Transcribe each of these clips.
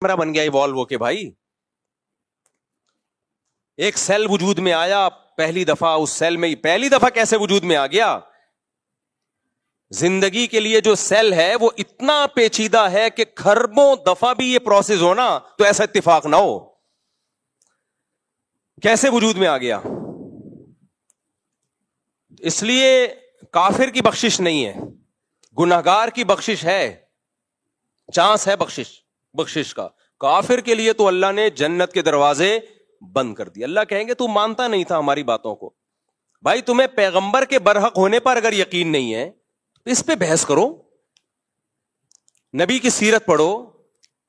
Camera بن گیا evolve ہو کے بھائی. ایک سیل وجود میں آیا پہلی دفعہ, اس سیل میں پہلی دفعہ کیسے وجود میں آ گیا؟ زندگی کے لیے جو سیل ہے وہ اتنا پیچیدہ ہے کہ کھربوں دفعہ بھی یہ پروسیس ہونا تو ایسا اتفاق نہ ہو. کیسے وجود میں آ گیا؟ اس لیے کافر کی بخشش نہیں ہے, گنہگار کی بخشش ہے, چانس ہے بخشش کا. کافر کے لیے تو اللہ نے جنت کے دروازے بند کر دی. اللہ کہیں گے تو مانتا نہیں تھا ہماری باتوں کو. بھائی تمہیں پیغمبر کے برحق ہونے پر اگر یقین نہیں ہے اس پہ بحث کرو, نبی کی سیرت پڑھو,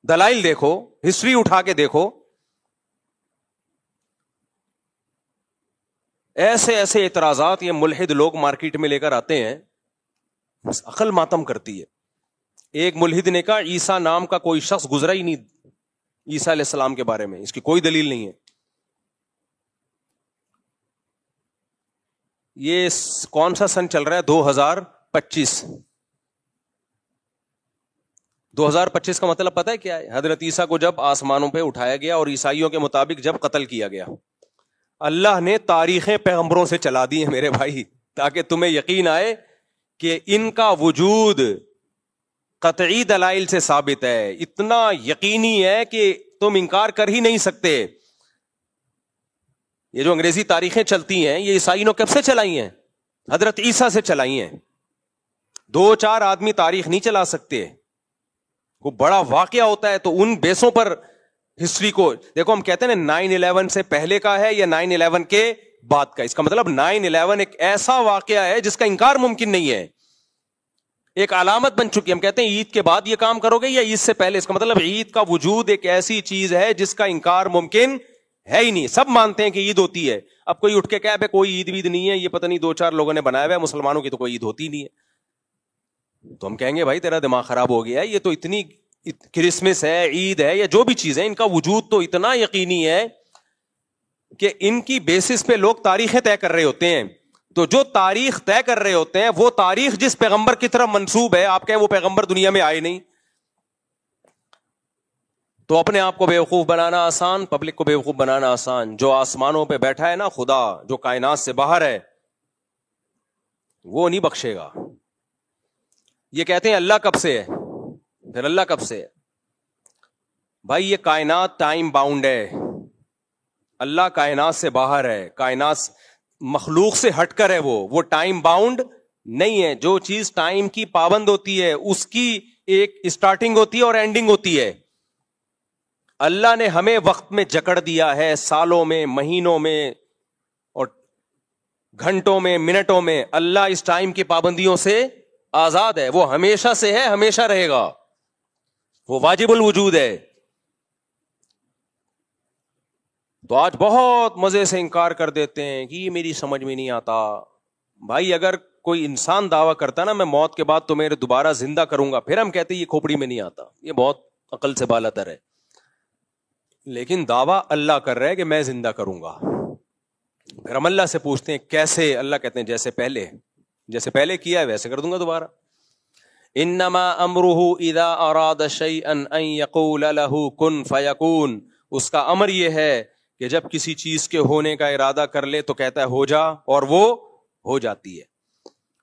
دلائل دیکھو, ہسٹری اٹھا کے دیکھو. ایسے ایسے اعتراضات یہ ملحد لوگ مارکیٹ میں لے کر آتے ہیں, بس عقل ماتم کرتی ہے. ایک ملحد نے کہا عیسیٰ نام کا کوئی شخص گزرا ہی نہیں عیسیٰ علیہ السلام کے بارے میں, اس کی کوئی دلیل نہیں ہے. یہ کون سا سن چل رہا ہے؟ 2025. 2025 کا مطلب پتہ ہے کیا ہے؟ حضرت عیسیٰ کو جب آسمانوں پہ اٹھایا گیا اور عیسائیوں کے مطابق جب قتل کیا گیا. اللہ نے تاریخیں پیغمبروں سے چلا دی ہیں میرے بھائی, تاکہ تمہیں یقین آئے کہ ان کا وجود قطعی دلائل سے ثابت ہے, اتنا یقینی ہے کہ تم انکار کر ہی نہیں سکتے. یہ جو انگریزی تاریخیں چلتی ہیں یہ عیسائیوں نے کب سے چلائی ہیں؟ حضرت عیسیٰ سے چلائی ہیں. 2-4 آدمی تاریخ نہیں چلا سکتے. وہ بڑا واقعہ ہوتا ہے تو ان بیسوں پر ہسٹری کو دیکھو. ہم کہتے ہیں نا 9/11 سے پہلے کا ہے یا 9/11 کے بعد کا. اس کا مطلب 9/11 ایک ایسا واقعہ ہے جس کا انکار ممکن نہیں ہے, ایک علامت بن چکی. ہم کہتے ہیں عید کے بعد یہ کام کرو گے یا عید سے پہلے, اس کا مطلب عید کا وجود ایک ایسی چیز ہے جس کا انکار ممکن ہے ہی نہیں. سب مانتے ہیں کہ عید ہوتی ہے. اب کوئی اٹھ کے کہے بھائی کوئی عید وید نہیں ہے, یہ پتہ نہیں 2-4 لوگوں نے بنایا ہوا ہے, مسلمانوں کی تو کوئی عید ہوتی نہیں ہے, تو ہم کہیں گے بھائی تیرا دماغ خراب ہو گیا ہے. یہ تو اتنی کرسمس ہے, عید ہے, یا جو بھی چیز ہے, ان کا وجود تو اتنا یقینی ہے کہ ان کی بیسس پہ لوگ تاریخیں طے کر رہے ہوتے ہیں. تو جو تاریخ طے کر رہے ہوتے ہیں وہ تاریخ جس پیغمبر کی طرف منسوب ہے, آپ کہیں وہ پیغمبر دنیا میں آئے نہیں, تو اپنے آپ کو بیوقوف بنانا آسان, پبلک کو بیوقوف بنانا آسان. جو آسمانوں پہ بیٹھا ہے نا خدا, جو کائنات سے باہر ہے, وہ نہیں بخشے گا. یہ کہتے ہیں اللہ کب سے ہے, پھر اللہ کب سے ہے؟ بھائی یہ کائنات ٹائم باؤنڈ ہے, اللہ کائنات سے باہر ہے, کائنات مخلوق سے ہٹ کر ہے, وہ ٹائم باؤنڈ نہیں ہے. جو چیز ٹائم کی پابند ہوتی ہے اس کی ایک اسٹارٹنگ ہوتی ہے اور اینڈنگ ہوتی ہے. اللہ نے ہمیں وقت میں جکڑ دیا ہے, سالوں میں, مہینوں میں اور گھنٹوں میں, منٹوں میں. اللہ اس ٹائم کی پابندیوں سے آزاد ہے, وہ ہمیشہ سے ہے, ہمیشہ رہے گا, وہ واجب الوجود ہے. تو آج بہت مزے سے انکار کر دیتے ہیں کہ یہ میری سمجھ میں نہیں آتا. بھائی اگر کوئی انسان دعویٰ کرتا نا میں موت کے بعد تمہیں دوبارہ زندہ کروں گا, پھر ہم کہتے ہیں یہ کھوپڑی میں نہیں آتا, یہ بہت عقل سے بالا تر ہے. لیکن دعویٰ اللہ کر رہا ہے کہ میں زندہ کروں گا. پھر ہم اللہ سے پوچھتے ہیں کیسے؟ اللہ کہتے ہیں جیسے پہلے کیا ہے ویسے کر دوں گا دوبارہ. انما امرہ اذا اراد شیئا ان یقول له کن فیکون. اس کا امر یہ ہے کہ جب کسی چیز کے ہونے کا ارادہ کر لے تو کہتا ہے ہو جا, اور وہ ہو جاتی ہے.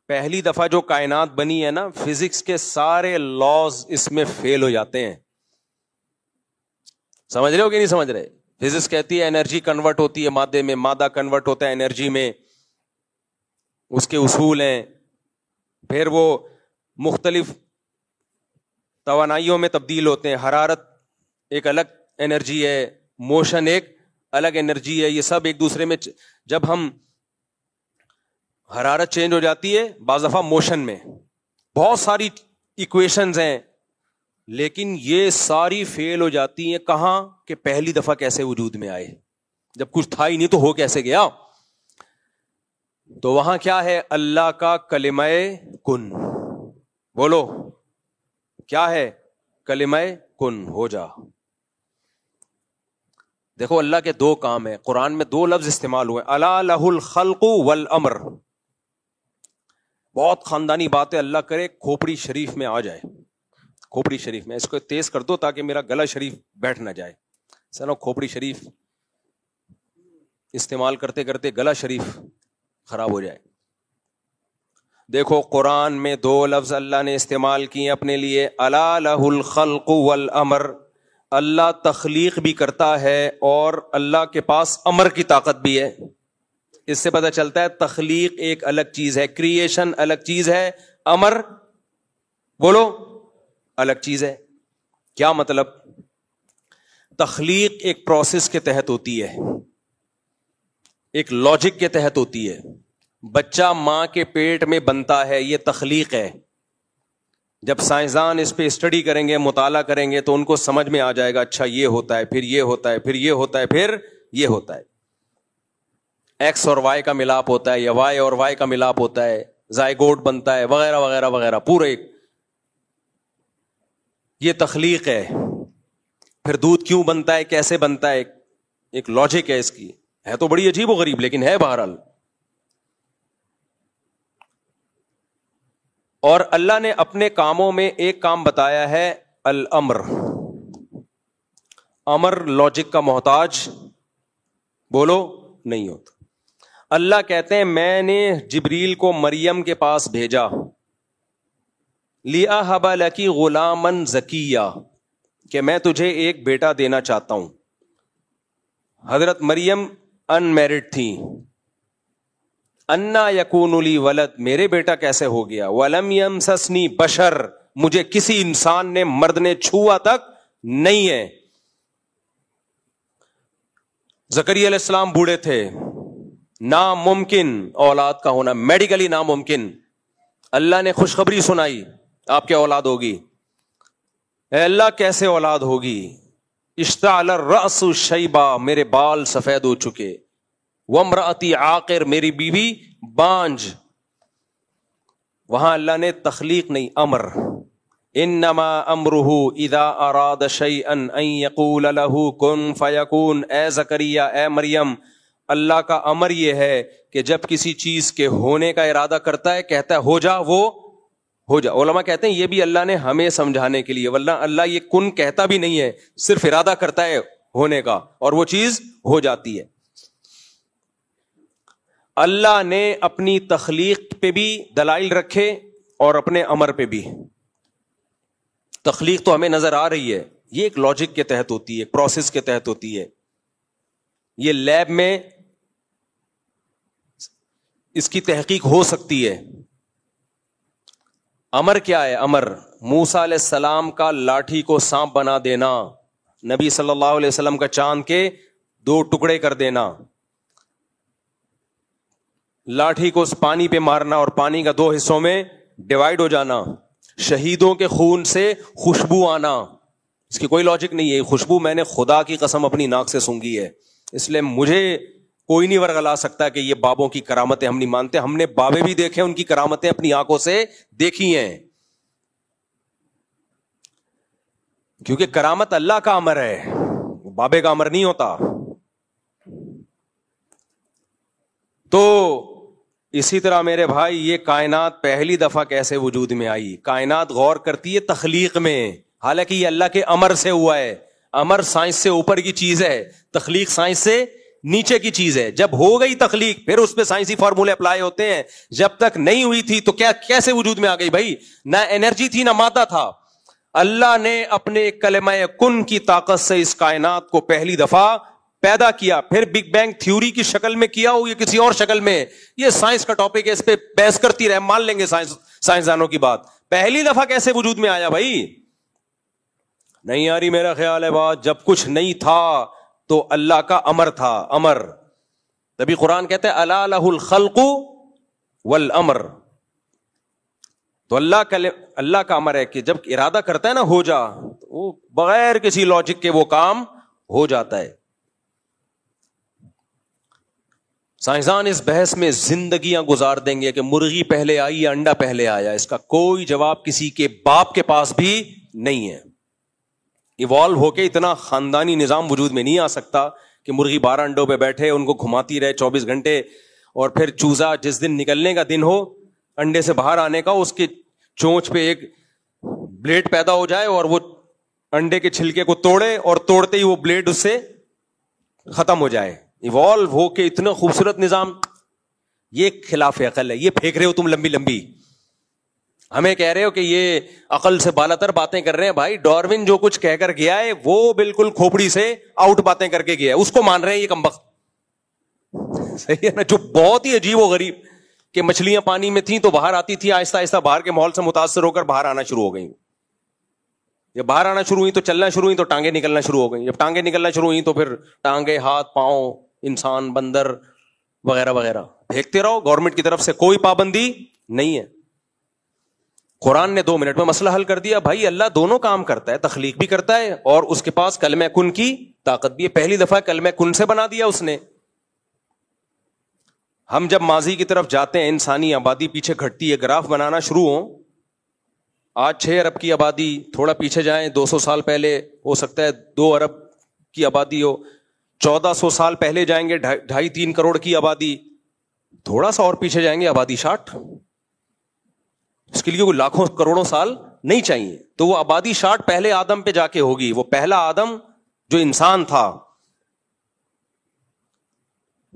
پہلی دفعہ جو کائنات بنی ہے نا, فزکس کے سارے لاز اس میں فیل ہو جاتے ہیں. سمجھ رہے ہو کہ نہیں سمجھ رہے؟ فزکس کہتی ہے انرجی کنورٹ ہوتی ہے مادے میں, مادہ کنورٹ ہوتا ہے انرجی میں, اس کے اصول ہیں. پھر وہ مختلف توانائیوں میں تبدیل ہوتے ہیں. حرارت ایک الگ انرجی ہے, موشن ایک الگ انرجی ہے. یہ سب ایک دوسرے میں, جب ہم حرارت چینج ہو جاتی ہے بعض دفعہ موشن میں, بہت ساری ایکویشنز ہیں, لیکن یہ ساری فیل ہو جاتی ہیں. کہاں کہ پہلی دفعہ کیسے وجود میں آئے, جب کچھ تھا ہی نہیں تو ہو کیسے گیا. تو وہاں کیا ہے؟ اللہ کا کلمہ کن. بولو کیا ہے؟ کلمہ کن, ہو جا. دیکھو اللہ کے 2 کام ہیں, قرآن میں 2 لفظ استعمال ہوئے, الا لہ الخلق والامر. بہت خاندانی بات ہے, اللہ کرے کھوپڑی شریف میں آ جائے. کھوپڑی شریف میں اس کو تیز کر دو تاکہ میرا گلا شریف بیٹھ نہ جائے. چلو کھوپڑی شریف استعمال کرتے کرتے گلا شریف خراب ہو جائے. دیکھو قرآن میں 2 لفظ اللہ نے استعمال کیے اپنے لیے, الا لہ الخلق والامر. اللہ تخلیق بھی کرتا ہے اور اللہ کے پاس امر کی طاقت بھی ہے. اس سے پتہ چلتا ہے تخلیق ایک الگ چیز ہے, کریشن الگ چیز ہے, امر بولو الگ چیز ہے. کیا مطلب؟ تخلیق ایک پروسیس کے تحت ہوتی ہے, ایک لاجک کے تحت ہوتی ہے. بچہ ماں کے پیٹ میں بنتا ہے, یہ تخلیق ہے. جب سائنسدان اس پہ اسٹڈی کریں گے, مطالعہ کریں گے تو ان کو سمجھ میں آ جائے گا اچھا یہ ہوتا ہے, پھر یہ ہوتا ہے, پھر یہ ہوتا ہے, پھر یہ ہوتا ہے. ایکس اور وائی کا ملاپ ہوتا ہے یا وائی اور وائی کا ملاپ ہوتا ہے, زائگوٹ بنتا ہے وغیرہ وغیرہ وغیرہ. پورے یہ تخلیق ہے. پھر دودھ کیوں بنتا ہے, کیسے بنتا ہے, ایک لاجک ہے اس کی. ہے تو بڑی عجیب و غریب لیکن ہے بہرحال. اور اللہ نے اپنے کاموں میں ایک کام بتایا ہے الامر. امر لاجک کا محتاج بولو نہیں ہوتا. اللہ کہتے ہیں میں نے جبریل کو مریم کے پاس بھیجا, لِأَهَبَ لَكِ غُلَامًا زَكِيًّا, کہ میں تجھے ایک بیٹا دینا چاہتا ہوں. حضرت مریم ان میرڈ تھی. انا یکون لی ولد, میرے بیٹا کیسے ہو گیا. ولم یمسسنی بشر, مجھے کسی انسان نے مرد نے چھوا تک نہیں ہے. زکریا علیہ السلام بوڑھے تھے, ناممکن اولاد کا ہونا, میڈیکلی ناممکن. اللہ نے خوشخبری سنائی آپ کے اولاد ہوگی. اے اللہ کیسے اولاد ہوگی. اشتعل الرأس شیبا, میرے بال سفید ہو چکے. وامرأتی عاقر, میری بیوی بانج. وہاں اللہ نے تخلیق نہیں, امر. انما امرہ اذا اراد شیئا ان یقول له کن فیکون. اے زکریا, اے مریم, اللہ کا امر یہ ہے کہ جب کسی چیز کے ہونے کا ارادہ کرتا ہے کہتا ہے ہو جا, وہ ہو جا. علماء کہتے ہیں یہ بھی اللہ نے ہمیں سمجھانے کے لیے, ورنہ اللہ یہ کن کہتا بھی نہیں ہے, صرف ارادہ کرتا ہے ہونے کا اور وہ چیز ہو جاتی ہے. اللہ نے اپنی تخلیق پہ بھی دلائل رکھے اور اپنے امر پہ بھی. تخلیق تو ہمیں نظر آ رہی ہے, یہ ایک لاجک کے تحت ہوتی ہے, ایک پروسیس کے تحت ہوتی ہے. یہ لیب میں اس کی تحقیق ہو سکتی ہے. امر کیا ہے؟ امر موسیٰ علیہ السلام کا لاٹھی کو سانپ بنا دینا, نبی صلی اللہ علیہ وسلم کا چاند کے 2 ٹکڑے کر دینا, لاٹھی کو پانی پہ مارنا اور پانی کا 2 حصوں میں ڈیوائیڈ ہو جانا, شہیدوں کے خون سے خوشبو آنا. اس کی کوئی لاجک نہیں ہے. خوشبو میں نے خدا کی قسم اپنی ناک سے سونگھی ہے, اس لیے مجھے کوئی نہیں ورغلا سکتا کہ یہ بابوں کی کرامتیں ہم نہیں مانتے. ہم نے بابے بھی دیکھے, ان کی کرامتیں اپنی آنکھوں سے دیکھی ہیں, کیونکہ کرامت اللہ کا امر ہے, بابے کا امر نہیں ہوتا. تو اسی طرح میرے بھائی یہ کائنات پہلی دفعہ کیسے وجود میں آئی؟ کائنات غور کرتی ہے تخلیق میں, حالانکہ یہ اللہ کے امر سے ہوا ہے. امر سائنس سے اوپر کی چیز ہے, تخلیق سائنس سے نیچے کی چیز ہے. جب ہو گئی تخلیق پھر اس پہ سائنسی فارمولے اپلائی ہوتے ہیں. جب تک نہیں ہوئی تھی تو کیا کیسے وجود میں آ گئی بھائی؟ نہ انرجی تھی نہ مادہ تھا. اللہ نے اپنے کلمہ کن کی طاقت سے اس کائنات کو پہلی دفعہ پیدا کیا. پھر بگ بینگ تھیوری کی شکل میں کیا ہو یا کسی اور شکل میں, یہ سائنس کا ٹاپک ہے, اس پہ بحث کرتی رہے, مان لیں گے سائنسدانوں کی بات. پہلی دفعہ کیسے وجود میں آیا بھائی؟ نہیں آ رہی میرا خیال ہے بات. جب کچھ نہیں تھا تو اللہ کا امر تھا, امر. تبھی قرآن کہتے ہیں الا لہ الخلق والامر. تو اللہ کا امر ہے کہ جب ارادہ کرتا ہے نا ہو جا, وہ بغیر کسی لاجک کے وہ کام ہو جاتا ہے. سائنسدان اس بحث میں زندگیاں گزار دیں گے کہ مرغی پہلے آئی یا انڈا پہلے آیا. اس کا کوئی جواب کسی کے باپ کے پاس بھی نہیں ہے. ایوالو ہو کے اتنا خاندانی نظام وجود میں نہیں آ سکتا کہ مرغی 12 انڈوں پہ بیٹھے, ان کو گھماتی رہے 24 گھنٹے, اور پھر چوزا جس دن نکلنے کا دن ہو انڈے سے باہر آنے کا, اس کے چونچ پہ ایک بلیڈ پیدا ہو جائے اور وہ انڈے کے چھلکے کو توڑے اور توڑتے ہی وہ بلیڈ اس سے ختم ہو جائے. ایوالو ہو کے اتنا خوبصورت نظام, یہ خلاف عقل ہے. یہ پھینک رہے ہو تم لمبی لمبی, ہمیں کہہ رہے ہو کہ یہ عقل سے بالاتر باتیں کر رہے ہیں. بھائی ڈاروین جو کچھ کہہ کر گیا ہے وہ بالکل کھوپڑی سے آؤٹ باتیں کر کے گیا ہے, اس کو مان رہے ہیں یہ کمبخت. صحیح ہے نا, جو بہت ہی عجیب و غریب کہ مچھلیاں پانی میں تھیں تو باہر آتی تھی, آہستہ آہستہ باہر کے ماحول سے متاثر ہو کر باہر آنا شروع ہو گئی. جب باہر آنا شروع ہوئی تو چلنا شروع ہوئی تو ٹانگیں نکلنا شروع ہو گئی. جب ٹانگیں نکلنا شروع ہوئی تو پھر ٹانگیں, ہاتھ, پاؤں, انسان, بندر وغیرہ وغیرہ پھینکتے رہو. گورنمنٹ کی طرف سے کوئی پابندی نہیں ہے. قرآن نے 2 منٹ میں مسئلہ حل کر دیا. بھائی اللہ دونوں کام کرتا ہے, تخلیق بھی کرتا ہے اور اس کے پاس کلمہ کن کی طاقت بھی ہے. پہلی دفعہ کلمہ کن سے بنا دیا اس نے. ہم جب ماضی کی طرف جاتے ہیں, انسانی آبادی پیچھے گھٹتی ہے, گراف بنانا شروع ہو, آج 6 ارب کی آبادی, تھوڑا پیچھے جائیں 200 سال پہلے ہو سکتا ہے 2 ارب کی آبادی ہو, 1400 سال پہلے جائیں گے 2.5-3 کروڑ کی آبادی, تھوڑا سا اور پیچھے جائیں گے آبادی 60. اس کے لیے وہ لاکھوں کروڑوں سال نہیں چاہیے. تو وہ آبادی 60 پہلے آدم پہ جا کے ہوگی. وہ پہلا آدم جو انسان تھا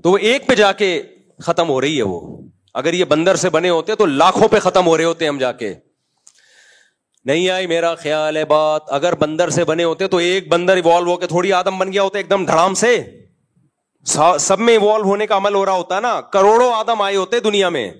تو وہ 1 پہ جا کے ختم ہو رہی ہے. وہ اگر یہ بندر سے بنے ہوتے تو لاکھوں پہ ختم ہو رہے ہوتے ہم جا کے. نہیں آئی میرا خیال ہے بات. اگر بندر سے بنے ہوتے تو ایک بندر ایوالو ہو کے تھوڑی آدم بن گیا ہوتا ایک دم دھڑام سے. سب میں ایوالو ہونے کا عمل ہو رہا ہوتا نا, کروڑوں آدم آئے ہوتے دنیا میں.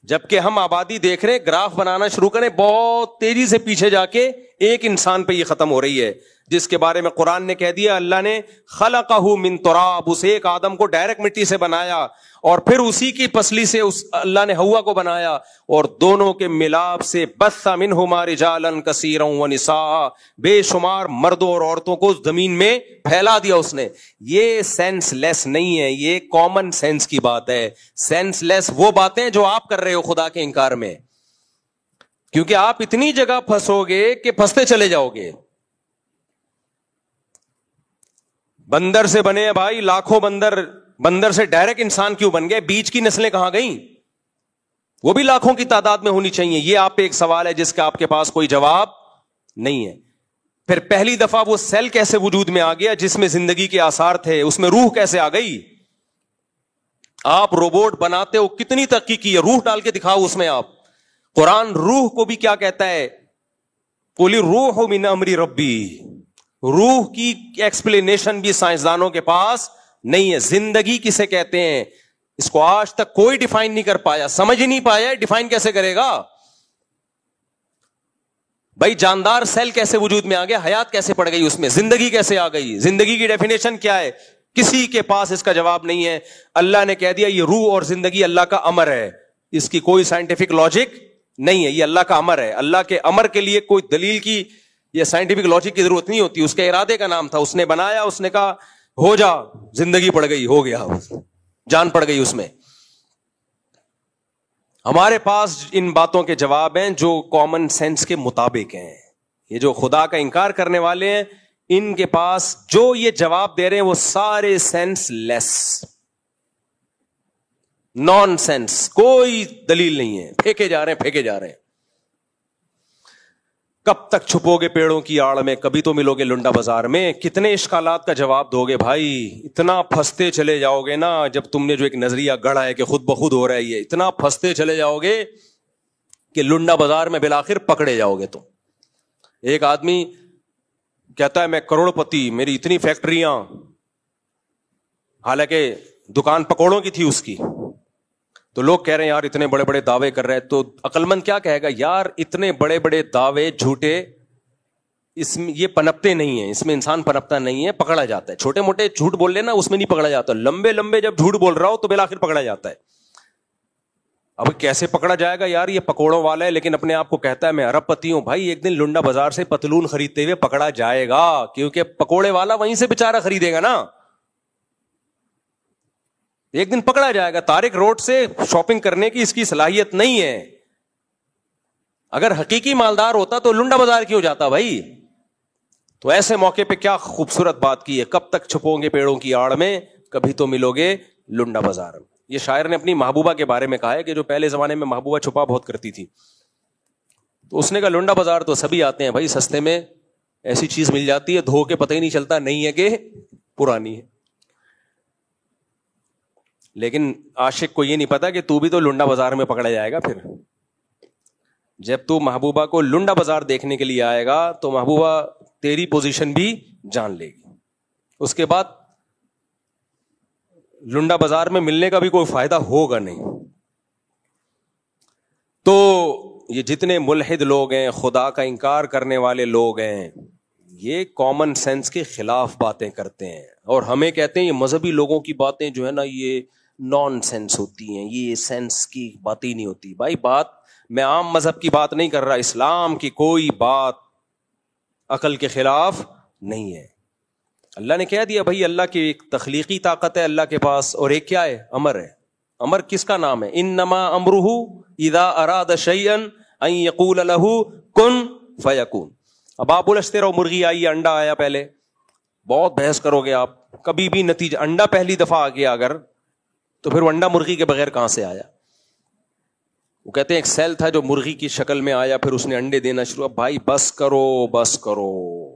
جبکہ ہم آبادی دیکھ رہے, گراف بنانا شروع کریں, بہت تیزی سے پیچھے جا کے ایک انسان پہ یہ ختم ہو رہی ہے, جس کے بارے میں قرآن نے کہہ دیا اللہ نے خلقہ من تراب, اس ایک آدم کو ڈائریکٹ مٹی سے بنایا اور پھر اسی کی پسلی سے اللہ نے حوا کو بنایا اور دونوں کے ملاپ سے بث منہما رجالا کثیرا ونساء, بے شمار مردوں اور عورتوں کو زمین میں پھیلا دیا اس نے. یہ سینس لیس نہیں ہے, یہ کامن سینس کی بات ہے. سینس لیس وہ باتیں جو آپ کر رہے ہو خدا کے انکار میں, کیونکہ آپ اتنی جگہ پھنسو گے کہ پھنستے چلے جاؤ گے. بندر سے بنے بھائی لاکھوں بندر سے ڈائریکٹ انسان کیوں بن گئے؟ بیچ کی نسلیں کہاں گئیں؟ وہ بھی لاکھوں کی تعداد میں ہونی چاہیے. یہ آپ پہ ایک سوال ہے جس کا آپ کے پاس کوئی جواب نہیں ہے. پھر پہلی دفعہ وہ سیل کیسے وجود میں آ گیا جس میں زندگی کے آثار تھے, اس میں روح کیسے آ گئی؟ آپ روبوٹ بناتے ہو, کتنی تحقیق کی ہے, روح ڈال کے دکھاؤ اس میں آپ. قرآن روح کو بھی کیا کہتا ہے؟ قل الروح من امر ربی. روح کی ایکسپلینیشن بھی سائنسدانوں کے پاس نہیں ہے. زندگی کسے کہتے ہیں اس کو آج تک کوئی ڈیفائن نہیں کر پایا, سمجھ ہی نہیں پایا, ڈیفائن کیسے کرے گا بھائی؟ جاندار سیل کیسے وجود میں آ گیا, حیات کیسے پڑ گئی اس میں, زندگی کیسے آ گئی, زندگی کی ڈیفینیشن کیا ہے؟ کسی کے پاس اس کا جواب نہیں ہے. اللہ نے کہہ دیا یہ روح اور زندگی اللہ کا امر ہے, اس کی کوئی سائنٹیفک لاجک نہیں ہے, یہ اللہ کا امر ہے. اللہ کے امر کے لیے کوئی دلیل کی یا سائنٹیفک لاجک کی ضرورت نہیں ہوتی, اس کے ارادے کا نام تھا. اس نے بنایا, اس نے کہا ہو جا, زندگی پڑ گئی, ہو گیا, جان پڑ گئی اس میں. ہمارے پاس ان باتوں کے جواب ہیں جو کامن سینس کے مطابق ہیں. یہ جو خدا کا انکار کرنے والے ہیں ان کے پاس جو یہ جواب دے رہے ہیں وہ سارے سینس لیس, نان سینس, کوئی دلیل نہیں ہے, پھینکے جا رہے ہیں. کب تک چھپو گے پیڑوں کی آڑ میں, کبھی تو ملو گے لنڈا بازار میں. کتنے اشکالات کا جواب دو گے بھائی؟ اتنا پھنستے چلے جاؤ گے نا, جب تم نے جو ایک نظریہ گڑھا ہے کہ خود بخود ہو رہا ہے, یہ اتنا پھنستے چلے جاؤ گے کہ لنڈا بازار میں بالآخر پکڑے جاؤ گے. تو ایک آدمی کہتا ہے میں کروڑ پتی, میری اتنی فیکٹریاں, حالانکہ دکان پکوڑوں کی تھی اس کی. تو لوگ کہہ رہے ہیں یار اتنے بڑے بڑے دعوے کر رہے ہیں. تو عقل مند کیا کہے گا, یار اتنے بڑے بڑے دعوے جھوٹے, اس میں یہ پنپتے نہیں ہیں, اس میں انسان پنپتا نہیں ہے, پکڑا جاتا ہے. چھوٹے موٹے جھوٹ بول لینا اس میں نہیں پکڑا جاتا, لمبے لمبے جب جھوٹ بول رہا ہو تو بالآخر پکڑا جاتا ہے. اب کیسے پکڑا جائے گا یار, یہ پکوڑوں والا ہے لیکن اپنے آپ کو کہتا ہے میں ارب پتی ہوں. بھائی ایک دن لنڈا بازار سے پتلون خریدتے ہوئے پکڑا جائے گا, کیونکہ پکوڑے والا وہیں سے بےچارا خریدے گا نا, ایک دن پکڑا جائے گا. طارق روڈ سے شاپنگ کرنے کی اس کی صلاحیت نہیں ہے. اگر حقیقی مالدار ہوتا تو لنڈا بازار کیوں جاتا بھائی؟ تو ایسے موقع پہ کیا خوبصورت بات کی ہے, کب تک چھپو گے پیڑوں کی آڑ میں, کبھی تو ملو گے لنڈا بازار میں. یہ شاعر نے اپنی محبوبہ کے بارے میں کہا ہے کہ جو پہلے زمانے میں محبوبہ چھپا بہت کرتی تھی. تو اس نے کہا لنڈا بازار تو سبھی آتے ہیں بھائی, سستے میں ایسی چیز مل جاتی ہے دھو کے پتہ ہی نہیں چلتا نہیں ہے کہ پرانی ہے. لیکن عاشق کو یہ نہیں پتا کہ تو بھی تو لنڈا بازار میں پکڑا جائے گا. پھر جب تو محبوبہ کو لنڈا بازار دیکھنے کے لیے آئے گا تو محبوبہ تیری پوزیشن بھی جان لے گی. اس کے بعد لنڈا بازار میں ملنے کا بھی کوئی فائدہ ہوگا نہیں. تو یہ جتنے ملحد لوگ ہیں, خدا کا انکار کرنے والے لوگ ہیں, یہ کامن سینس کے خلاف باتیں کرتے ہیں اور ہمیں کہتے ہیں یہ مذہبی لوگوں کی باتیں جو ہے نا یہ نان سینس ہوتی ہیں, یہ سینس کی بات ہی نہیں ہوتی. بھائی بات میں عام مذہب کی بات نہیں کر رہا, اسلام کی کوئی بات عقل کے خلاف نہیں ہے. اللہ نے کہہ دیا بھائی اللہ کی ایک تخلیقی طاقت ہے اللہ کے پاس, اور ایک کیا ہے, امر ہے. امر کس کا نام ہے؟ انما امرہ اذا اراد شیئا ان یقول لہ کن فیکون. اب آپ بولتے رہو مرغی آئی انڈا آیا, پہلے بہت بحث کرو گے آپ, کبھی بھی نتیجہ انڈا پہلی دفعہ آ گیا اگر تو پھر انڈا مرغی کے بغیر کہاں سے آیا؟ وہ کہتے ہیں ایک سیل تھا جو مرغی کی شکل میں آیا, پھر اس نے انڈے دینا شروع. بھائی بس کرو,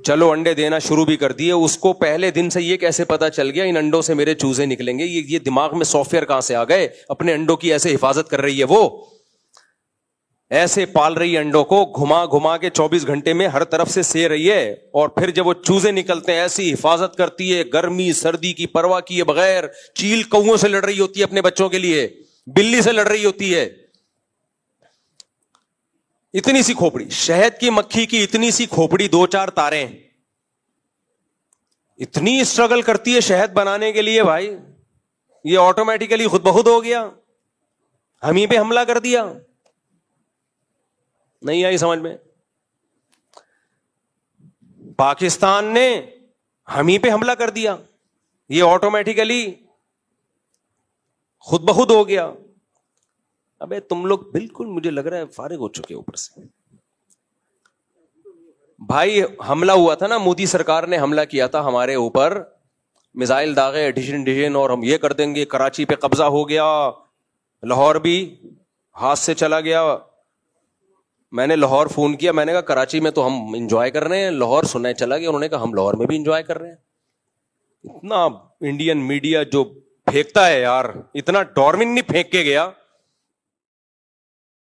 چلو انڈے دینا شروع بھی کر دیے. اس کو پہلے دن سے یہ کیسے پتا چل گیا ان انڈوں سے میرے چوزے نکلیں گے؟ یہ دماغ میں سافٹ ویئر کہاں سے آ گئے؟ اپنے انڈوں کی ایسے حفاظت کر رہی ہے, وہ ایسے پال رہی ہے انڈوں کو, گھما گھما کے 24 گھنٹے میں ہر طرف سے سے رہی ہے, اور پھر جب وہ چوزے نکلتے ہیں ایسی حفاظت کرتی ہے, گرمی سردی کی پرواہ کیے بغیر. چیل کووں سے لڑ رہی ہوتی ہے اپنے بچوں کے لیے, بلی سے لڑ رہی ہوتی ہے. اتنی سی کھوپڑی, شہد کی مکھی کی اتنی سی کھوپڑی, 2-4 تاریں, اتنی اسٹرگل کرتی ہے شہد بنانے کے لیے. بھائی یہ آٹومیٹیکلی خود بخود ہو گیا, ہم ہی پہ حملہ کر دیا. نہیں آئی سمجھ میں؟ پاکستان نے ہم ہی پہ حملہ کر دیا, یہ آٹومیٹیکلی خود بخود ہو گیا. ابے تم لوگ بالکل مجھے لگ رہا ہے فارغ ہو چکے اوپر سے. بھائی حملہ ہوا تھا نا, مودی سرکار نے حملہ کیا تھا ہمارے اوپر, میزائل داغے ڈیشن اور ہم یہ کر دیں گے. کراچی پہ قبضہ ہو گیا, لاہور بھی ہاتھ سے چلا گیا. میں نے لاہور فون کیا, میں نے کہا کراچی میں تو ہم انجوائے کر رہے ہیں, لاہور سننے چلا گیا. انہوں نے کہا ہم لاہور میں بھی انجوائے کر رہے ہیں. اتنا انڈین میڈیا جو پھینکتا ہے یار, اتنا ڈارون نہیں پھینک کے گیا